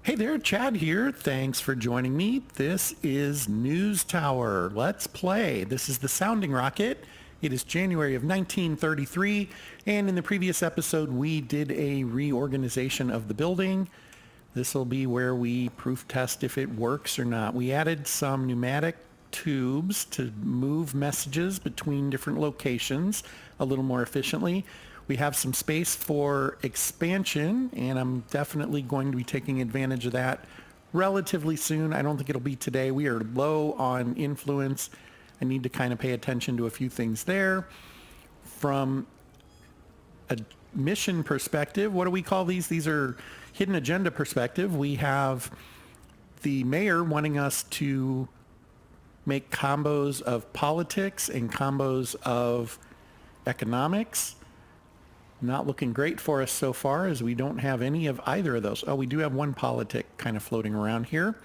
Hey there, Chad here. Thanks for joining me. This is NewsTower. Let's play. This is the sounding rocket. It is January of 1933, and in the previous episode, we did a reorganization of the building. This will be where we proof test if it works or not. We added some pneumatic tubes to move messages between different locations a little more efficiently. We have some space for expansion, and I'm definitely going to be taking advantage of that relatively soon. I don't think it'll be today. We are low on influence. I need to kind of pay attention to a few things there. From a mission perspective, what do we call these? These are hidden agenda perspective. We have the mayor wanting us to make combos of politics and combos of economics. Not looking great for us so far, as we don't have any of either of those. Oh, we do have one politic kind of floating around here.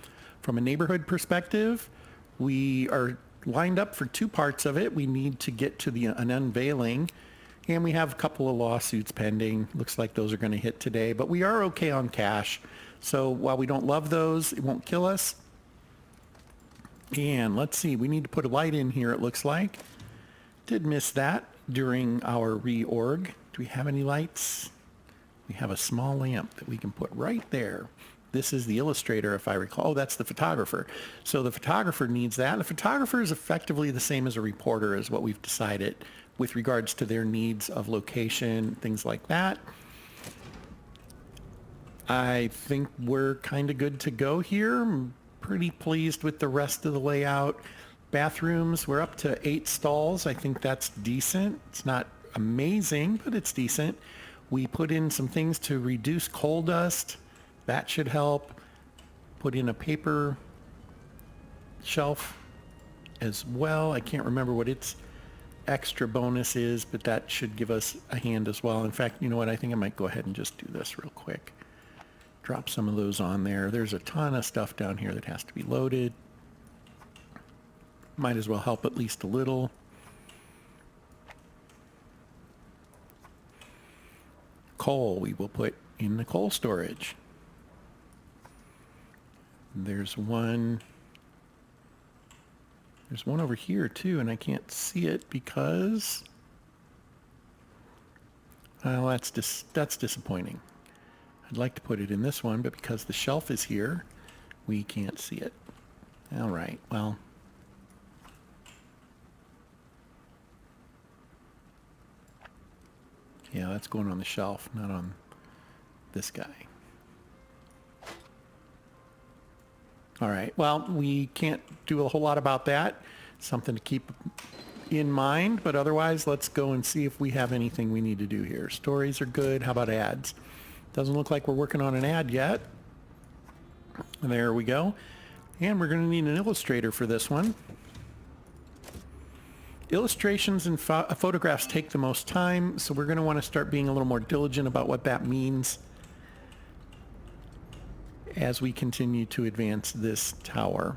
From a neighborhood perspective, we are lined up for two parts of it. We need to get to an unveiling, and we have a couple of lawsuits pending. Looks like those are going to hit today, but we are okay on cash. So while we don't love those, it won't kill us. And let's see, we need to put a light in here, it looks like. Did miss that during our reorg. Do we have any lights? We have a small lamp that we can put right there. This is the illustrator, if I recall. Oh, that's the photographer. So the photographer needs that. The photographer is effectively the same as a reporter, is what we've decided with regards to their needs of location, things like that. I think we're kind of good to go here. I'm pretty pleased with the rest of the layout. Bathrooms, we're up to 8 stalls. I think that's decent. It's not amazing, but it's decent. We put in some things to reduce coal dust. That should help. Put in a paper shelf as well. I can't remember what its extra bonus is, but that should give us a hand as well. In fact, you know what? I think I might go ahead and just do this real quick. Drop some of those on there. There's a ton of stuff down here that has to be loaded. Might as well help at least a little. Coal we will put in the coal storage. There's one over here too, and I can't see it because, well, that's disappointing. I'd like to put it in this one, but because the shelf is here, we can't see it. All right, well, yeah, that's going on the shelf, not on this guy. All right, well, we can't do a whole lot about that. Something to keep in mind, but otherwise, let's go and see if we have anything we need to do here. Stories are good. How about ads? Doesn't look like we're working on an ad yet. There we go. And we're going to need an illustrator for this one. Illustrations and photographs take the most time, so we're going to want to start being a little more diligent about what that means as we continue to advance this tower.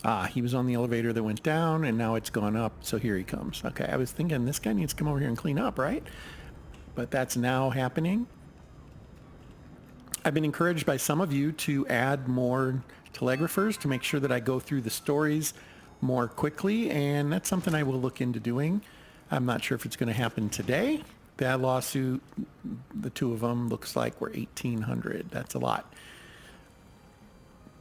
Ah, he was on the elevator that went down, and now it's gone up, so here he comes. Okay, I was thinking this guy needs to come over here and clean up, right? But that's now happening. I've been encouraged by some of you to add more telegraphers to make sure that I go through the stories more quickly, and that's something I will look into doing. I'm not sure if it's going to happen today. That lawsuit, the two of them, looks like we're 1,800. That's a lot.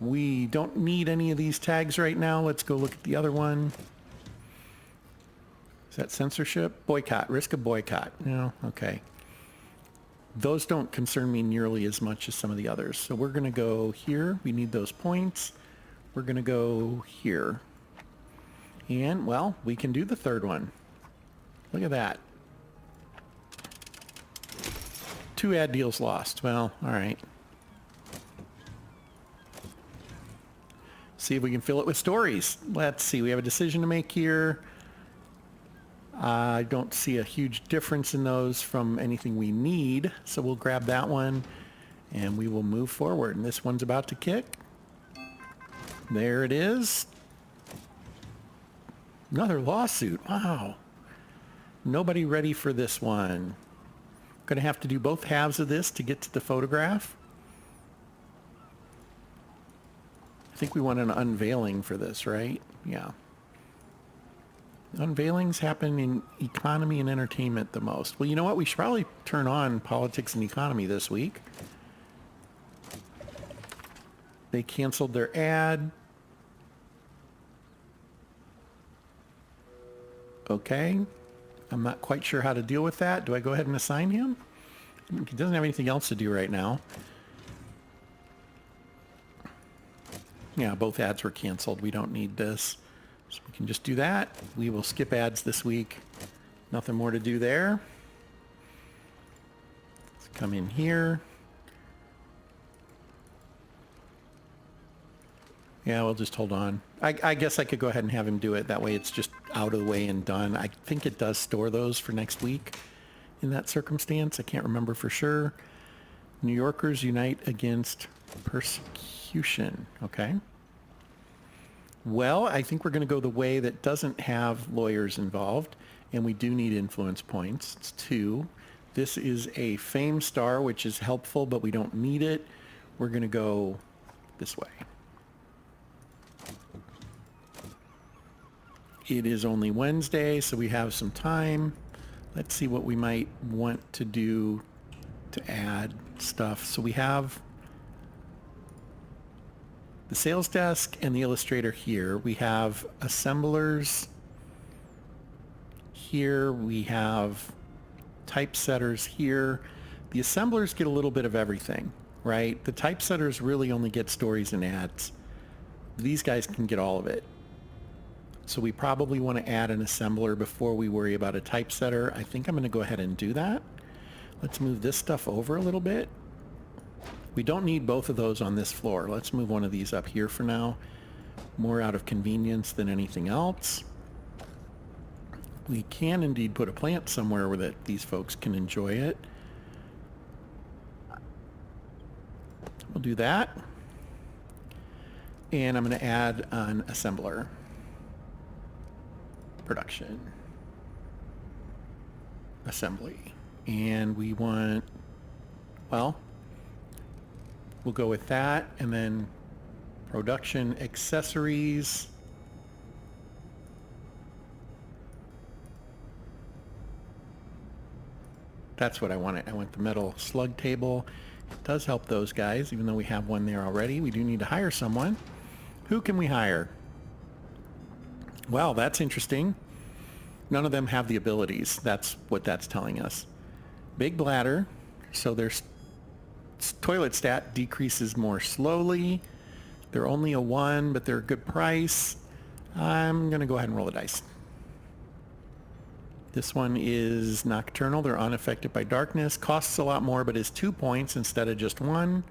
We don't need any of these tags right now. Let's go look at the other one. Is that censorship? Boycott, risk of boycott. No, okay. Those don't concern me nearly as much as some of the others. So we're going to go here. We need those points. We're going to go here. And, well, we can do the third one. Look at that. 2 ad deals lost. Well, all right. See if we can fill it with stories. Let's see. We have a decision to make here. I don't see a huge difference in those from anything we need, so we'll grab that one and we will move forward. And this one's about to kick. There it is. Another lawsuit. Wow. Nobody ready for this one. Going to have to do both halves of this to get to the photograph. I think we want an unveiling for this, right? Yeah. Unveilings happen in economy and entertainment the most. Well, you know what? We should probably turn on politics and economy this week. They canceled their ad. Okay. I'm not quite sure how to deal with that. Do I go ahead and assign him? He doesn't have anything else to do right now. Yeah, both ads were canceled. We don't need this. So we can just do that. We will skip ads this week. Nothing more to do there. Let's come in here. Yeah, we'll just hold on. I guess I could go ahead and have him do it. That way it's just out of the way and done. I think it does store those for next week in that circumstance. I can't remember for sure. New Yorkers unite against persecution. Okay. Well, I think we're going to go the way that doesn't have lawyers involved, and we do need influence points. It's 2. This is a fame star, which is helpful, but we don't need it. We're going to go this way. It is only Wednesday, so we have some time. Let's see what we might want to do to add stuff. So we have the sales desk and the illustrator here. We have assemblers here. We have typesetters here. The assemblers get a little bit of everything, right? The typesetters really only get stories and ads. These guys can get all of it. So we probably want to add an assembler before we worry about a typesetter. I think I'm going to go ahead and do that. Let's move this stuff over a little bit. We don't need both of those on this floor. Let's move one of these up here for now. More out of convenience than anything else. We can indeed put a plant somewhere where that these folks can enjoy it. We'll do that. And I'm going to add an assembler. Production. Assembly. And we want, well, we'll go with that, and then production accessories. That's what I wanted. I want the metal slug table. It does help those guys, even though we have one there already. We do need to hire someone. Who can we hire? Well, that's interesting. None of them have the abilities. That's what that's telling us. Big bladder, so their toilet stat decreases more slowly. They're only a 1, but they're a good price. I'm going to go ahead and roll the dice. This one is nocturnal. They're unaffected by darkness. Costs a lot more, but is 2 points instead of just 1.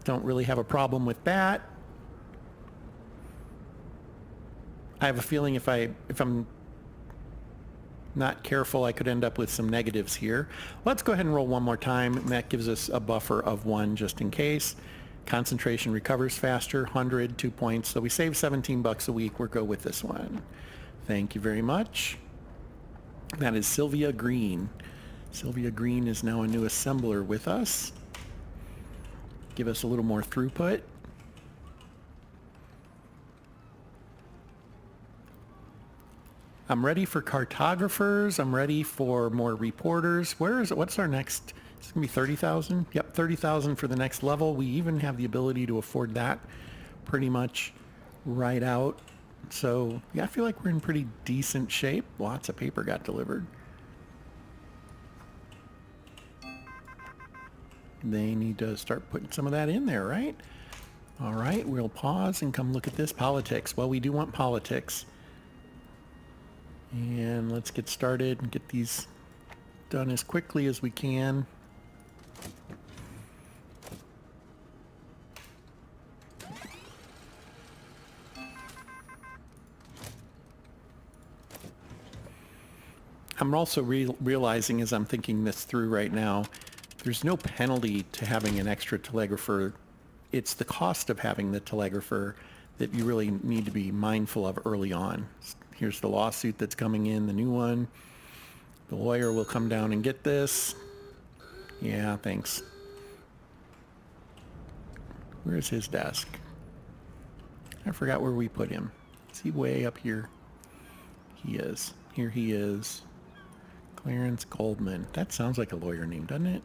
Don't really have a problem with that. I have a feeling if I'm not careful, I could end up with some negatives here. Let's go ahead and roll one more time, and that gives us a buffer of 1 just in case. Concentration recovers faster, 100, 2 points. So we save $17 a week. We'll go with this one. Thank you very much. That is Sylvia Green. Sylvia Green is now a new assembler with us. Give us a little more throughput. I'm ready for cartographers. I'm ready for more reporters. Where is it? What's our next? It's going to be 30,000. Yep, 30,000 for the next level. We even have the ability to afford that pretty much right out. So, yeah, I feel like we're in pretty decent shape. Lots of paper got delivered. They need to start putting some of that in there, right? All right, we'll pause and come look at this. Politics. Well, we do want politics. And let's get started and get these done as quickly as we can. I'm also realizing as I'm thinking this through right now, there's no penalty to having an extra telegrapher it's the cost of having the telegrapher that you really need to be mindful of early on. Here's the lawsuit that's coming in, the new one. The lawyer will come down and get this. Yeah, thanks. Where's his desk? I forgot where we put him. Is he way up here? He is. Here he is. Clarence Goldman. That sounds like a lawyer name, doesn't it?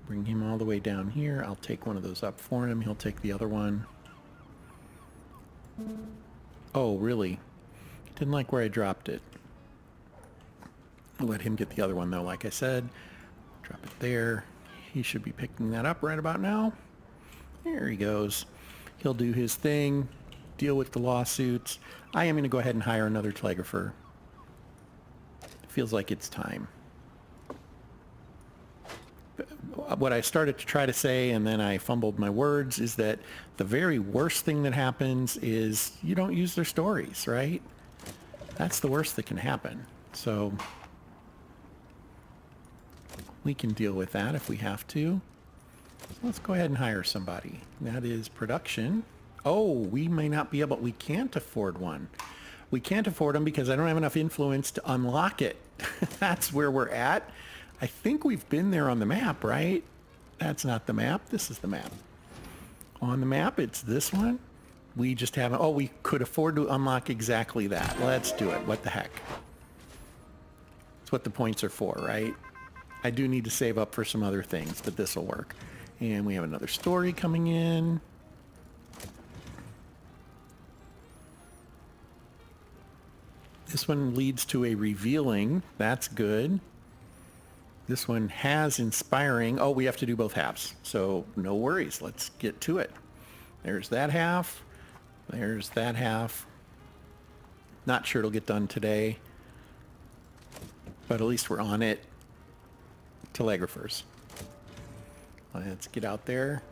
Bring him all the way down here. I'll take one of those up for him. He'll take the other one. Oh, really? Didn't like where I dropped it. I'll let him get the other one, though. Like I said, drop it there. He should be picking that up right about now. There he goes. He'll do his thing, deal with the lawsuits. I am going to go ahead and hire another telegrapher. It feels like it's time. What I started to try to say, and then I fumbled my words, is that the very worst thing that happens is you don't use their stories, right? That's the worst that can happen. So we can deal with that if we have to. Let's go ahead and hire somebody. That is production. Oh, we may not be able, we can't afford one. We can't afford them because I don't have enough influence to unlock it. That's where we're at. I think we've been there on the map, right? That's not the map. This is the map. On the map, it's this one. We just haven't, oh, we could afford to unlock exactly that. Let's do it. What the heck? That's what the points are for, right? I do need to save up for some other things, but this will work. And we have another story coming in. This one leads to a revealing. That's good. This one has inspiring. Oh, we have to do both halves. So no worries. Let's get to it. There's that half. There's that half. Not sure it'll get done today, but at least we're on it. Telegraphers. Let's get out there.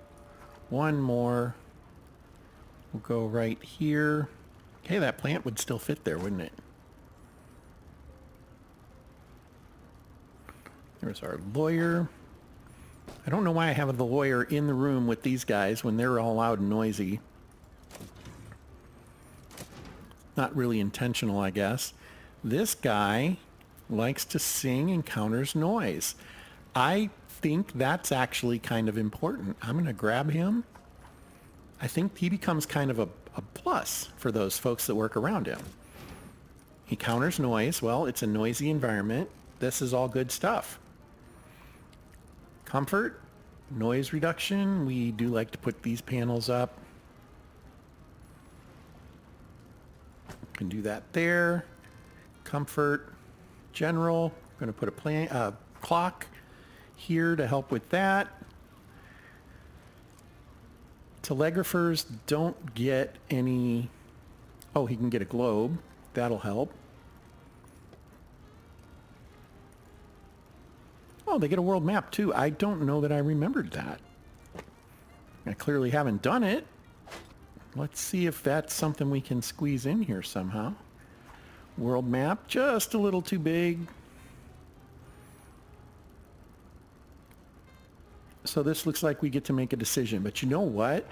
One more. We'll go right here. Okay, that plant would still fit there, wouldn't it? There's our lawyer. I don't know why I have the lawyer in the room with these guys when they're all loud and noisy. Not really intentional, I guess. This guy likes to sing and counters noise. I think that's actually kind of important. I'm going to grab him. I think he becomes kind of a plus for those folks that work around him. He counters noise. Well, it's a noisy environment. This is all good stuff. Comfort, noise reduction. We do like to put these panels up. Can do that there. Comfort, general. I'm going to put a clock here to help with that. Telegraphers don't get any... Oh, he can get a globe. That'll help. Oh, they get a world map too. I don't know that I remembered that. I clearly haven't done it. Let's see if that's something we can squeeze in here somehow. World map, just a little too big. So this looks like we get to make a decision, but you know what?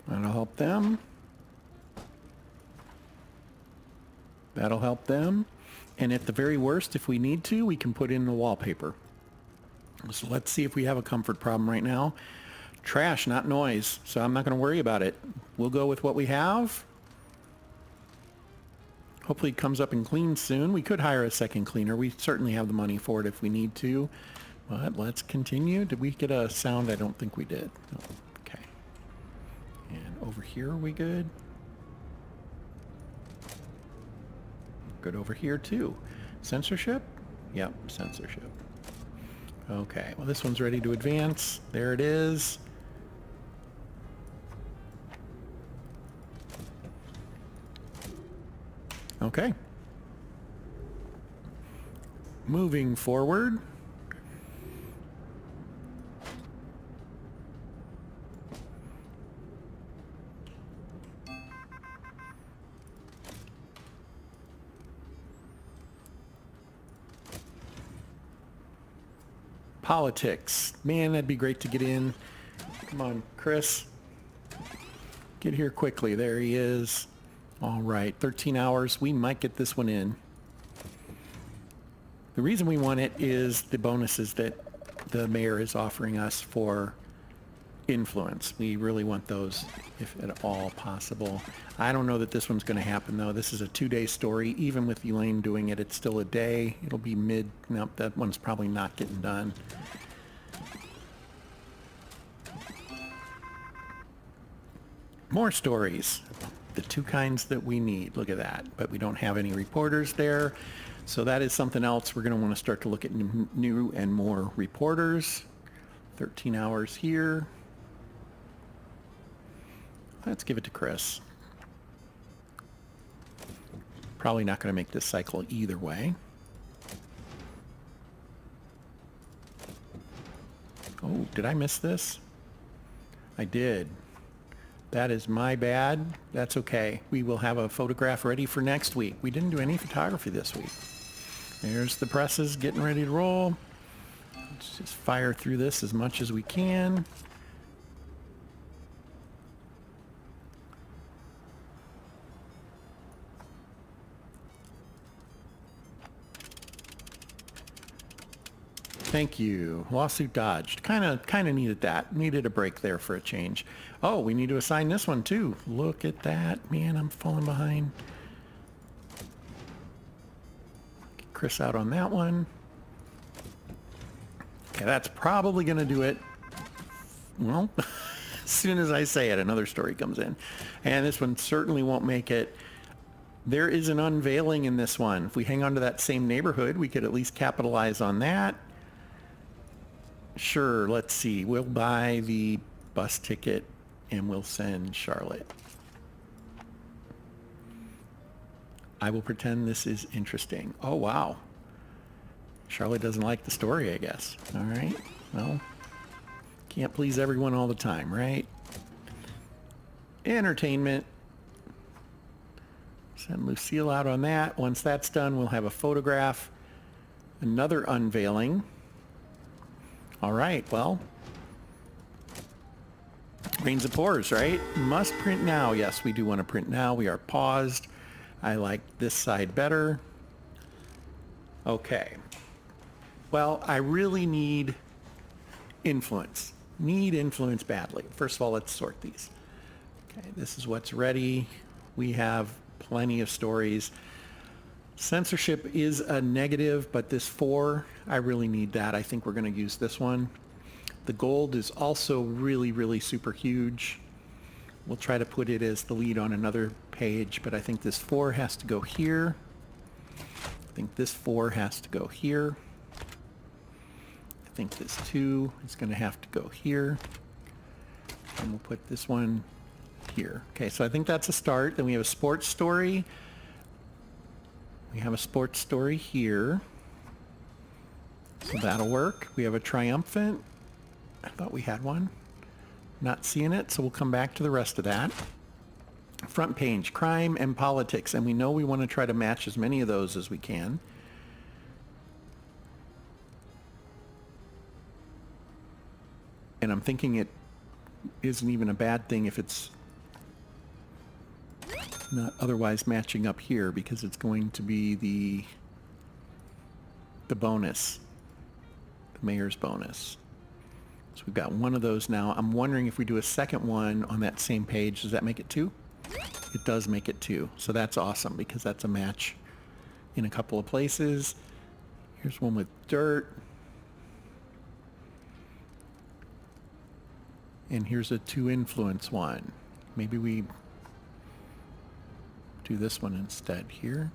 That'll help them. That'll help them. And at the very worst, if we need to, we can put in the wallpaper. So let's see if we have a comfort problem right now. Trash, not noise. So I'm not going to worry about it. We'll go with what we have. Hopefully it comes up and cleans soon. We could hire a second cleaner. We certainly have the money for it if we need to. But let's continue. Did we get a sound? I don't think we did. No. Okay. And over here, are we good? Good over here too. Censorship? Yep, censorship. Okay, well this one's ready to advance. There it is. Okay. Moving forward. Politics. Man, that'd be great to get in. Come on, Chris. Get here quickly. There he is. All right, 13 hours. We might get this one in. The reason we want it is the bonuses that the mayor is offering us for influence. We really want those if at all possible. I don't know that this one's going to happen though. This is a 2-day story. Even with Elaine doing it, it's still a day. It'll be mid. Nope, that one's probably not getting done. More stories. The two kinds that we need. Look at that. But we don't have any reporters there. So that is something else. We're going to want to start to look at new and more reporters. 13 hours here. Let's give it to Chris. Probably not going to make this cycle either way. Oh, did I miss this? I did. That is my bad. That's okay. We will have a photograph ready for next week. We didn't do any photography this week. There's the presses getting ready to roll. Let's just fire through this as much as we can. Thank you. Lawsuit dodged. Kind of needed that. Needed a break there for a change. Oh, we need to assign this one too. Look at that. Man, I'm falling behind. Get Chris out on that one. Okay, that's probably going to do it. Well, as soon as I say it, another story comes in. And this one certainly won't make it. There is an unveiling in this one. If we hang on to that same neighborhood, we could at least capitalize on that. Sure, let's see. We'll buy the bus ticket and we'll send Charlotte. I will pretend this is interesting. Oh, wow. Charlotte doesn't like the story, I guess. All right. Well, can't please everyone all the time, right? Entertainment. Send Lucille out on that. Once that's done, we'll have a photograph. Another unveiling. All right, well, rains and pours, right? Must print now. Yes, we do want to print now. We are paused. I like this side better. Okay. Well, I really need influence. Need influence badly. First of all, let's sort these. Okay, this is what's ready. We have plenty of stories. Censorship is a negative, but this 4, I really need that. I think we're going to use this one. The gold is also really, really super huge. We'll try to put it as the lead on another page, but I think this 4 has to go here. I think this 4 has to go here. I think this 2 is going to have to go here. And we'll put this one here. Okay, so I think that's a start. Then we have a sports story. We have a sports story here. So that'll work. We have a triumphant. I thought we had one. Not seeing it, so we'll come back to the rest of that. Front page, crime and politics. And we know we want to try to match as many of those as we can. And I'm thinking it isn't even a bad thing if it's not otherwise matching up here, because it's going to be the bonus, the mayor's bonus. So we've got one of those now. I'm wondering if we do a second one on that same page, does that make it 2? It does make it 2. So that's awesome, because that's a match in a couple of places. Here's one with dirt. And here's a 2 influence one. Maybe we do this one instead here.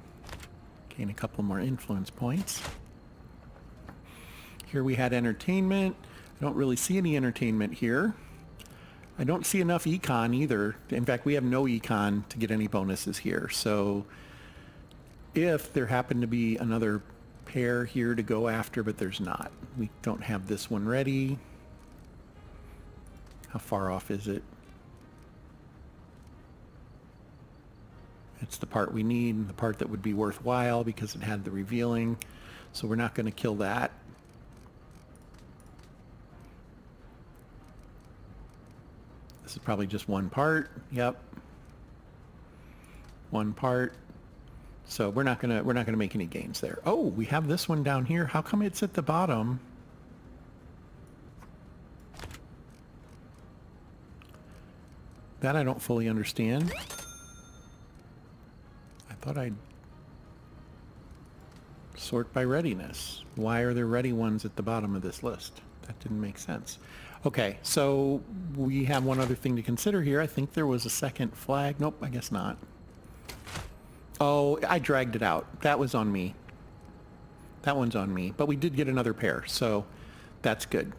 Gain a couple more influence points. Here we had entertainment. I don't really see any entertainment here. I don't see enough econ either. In fact, we have no econ to get any bonuses here. So if there happened to be another pair here to go after, but there's not. We don't have this one ready. How far off is it? It's the part we need, the part that would be worthwhile because it had the revealing. So we're not going to kill that. This is probably just one part. Yep. One part. So we're not gonna make any gains there. Oh, we have this one down here. How come it's at the bottom? That I don't fully understand. I thought I'd sort by readiness. Why are there ready ones at the bottom of this list? That didn't make sense. Okay, so we have one other thing to consider here. I think there was a second flag. Nope, I guess not. Oh, I dragged it out. That was on me. That one's on me. But we did get another pair, so that's good.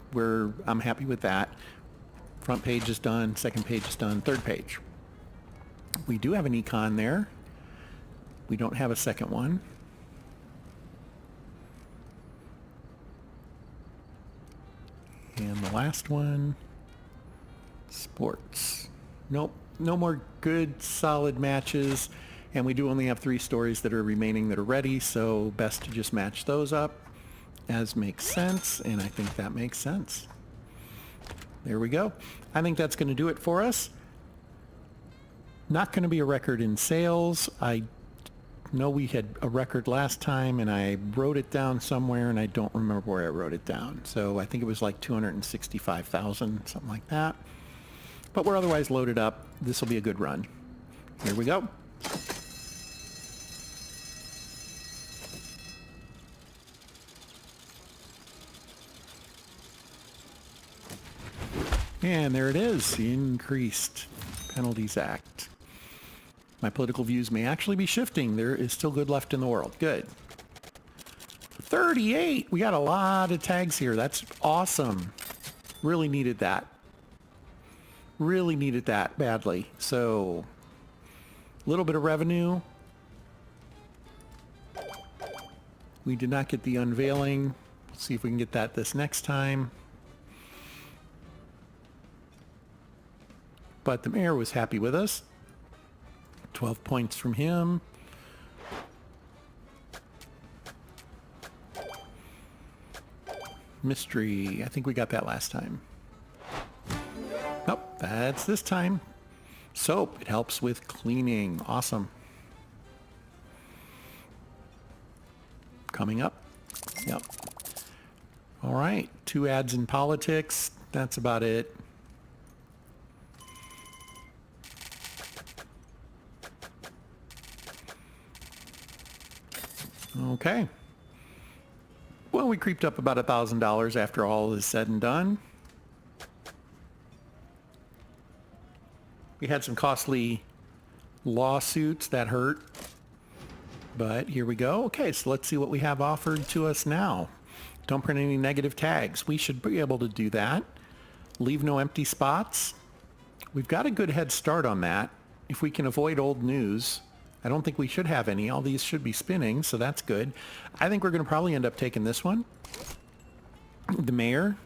I'm happy with that. Front page is done. Second page is done. Third page. We do have an econ there. We don't have a second one. And the last one, sports. Nope, no more good, solid matches. And we do only have 3 stories that are remaining that are ready, so best to just match those up as makes sense, and I think that makes sense. There we go. I think that's going to do it for us. Not going to be a record in sales. I know we had a record last time, and I wrote it down somewhere, and I don't remember where I wrote it down. So I think it was like 265,000, something like that. But we're otherwise loaded up. This will be a good run. Here we go. And there it is, the Increased Penalties Act. My political views may actually be shifting. There is still good left in the world. Good. 38! We got a lot of tags here. That's awesome. Really needed that. Really needed that badly. So, a little bit of revenue. We did not get the unveiling. Let's see if we can get that this next time. But the mayor was happy with us. 12 points from him. Mystery. I think we got that last time. Nope, that's this time. Soap. It helps with cleaning. Awesome. Coming up. Yep. All right. 2 ads in politics. That's about it. Okay. Well, we creeped up about $1,000 after all is said and done. We had some costly lawsuits that hurt, but here we go. Okay, so let's see what we have offered to us now. Don't print any negative tags. We should be able to do that. Leave no empty spots. We've got a good head start on that. If we can avoid old news, I don't think we should have any. All these should be spinning, so that's good. I think we're going to probably end up taking this one. The mayor.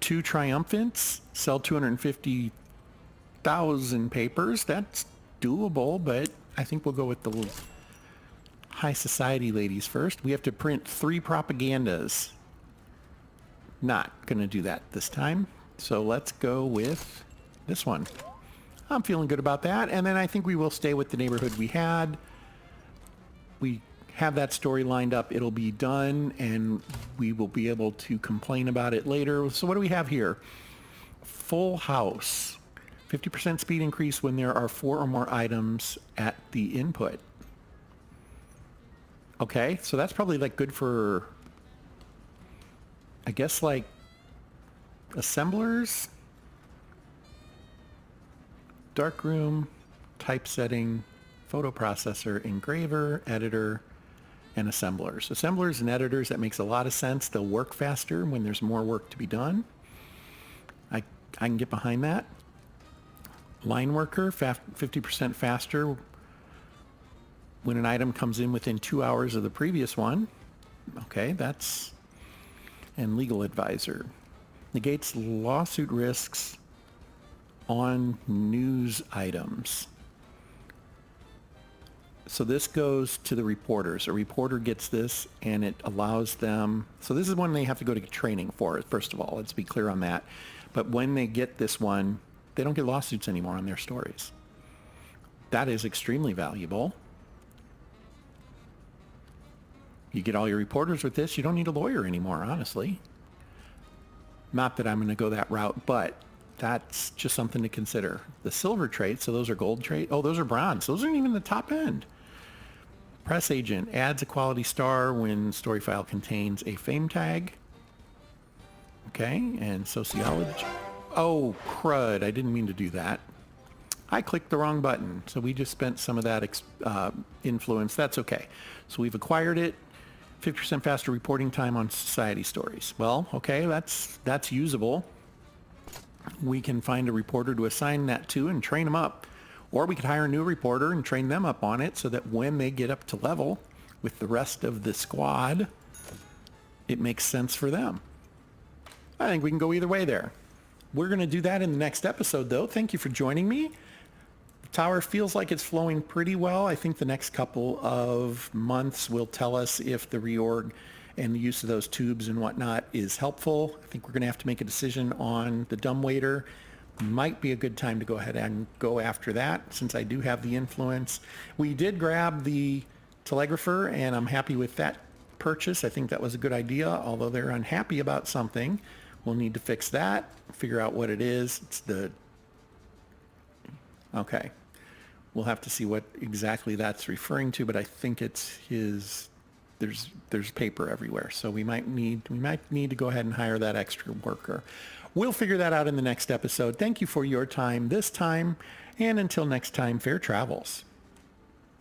2 triumphants. Sell 250,000 papers. That's doable, but I think we'll go with the high society ladies first. We have to print 3 propagandas. Not going to do that this time. So let's go with this one. I'm feeling good about that. And then I think we will stay with the neighborhood we had. We have that story lined up. It'll be done, and we will be able to complain about it later. So what do we have here? Full house. 50% speed increase when there are 4 or more items at the input. Okay, so that's probably like good for, I guess, like assemblers. Darkroom, typesetting, photo processor, engraver, editor, and assemblers. Assemblers and editors, that makes a lot of sense. They'll work faster when there's more work to be done. I can get behind that. Line worker, 50% faster when an item comes in within 2 hours of the previous one. Okay, that's... And legal advisor. Negates lawsuit risks on news items. So this goes to the reporters. A reporter gets this and it allows them... So this is one they have to go to training for, first of all. Let's be clear on that. But when they get this one, they don't get lawsuits anymore on their stories. That is extremely valuable. You get all your reporters with this, you don't need a lawyer anymore, honestly. Not that I'm going to go that route, but that's just something to consider. The silver traits, so those are gold traits. Oh, those are bronze. Those aren't even the top end. Press agent adds a quality star when story file contains a fame tag. Okay, and sociology. Oh, crud. I didn't mean to do that. I clicked the wrong button, so we just spent some of that influence. That's okay. So we've acquired it. 50% faster reporting time on society stories. Well, okay, that's usable. We can find a reporter to assign that to and train them up. Or we could hire a new reporter and train them up on it so that when they get up to level with the rest of the squad, it makes sense for them. I think we can go either way there. We're going to do that in the next episode, though. Thank you for joining me. The tower feels like it's flowing pretty well. I think the next couple of months will tell us if the reorg and the use of those tubes and whatnot is helpful. I think we're going to have to make a decision on the dumbwaiter. Might be a good time to go ahead and go after that since I do have the influence. We did grab the telegrapher and I'm happy with that purchase. I think that was a good idea, although they're unhappy about something. We'll need to fix that, figure out what it is. It's the... Okay. We'll have to see what exactly that's referring to, but I think it's his... There's paper everywhere, so we might need to go ahead and hire that extra worker. We'll figure that out in the next episode. Thank you for your time this time, and until next time, fair travels.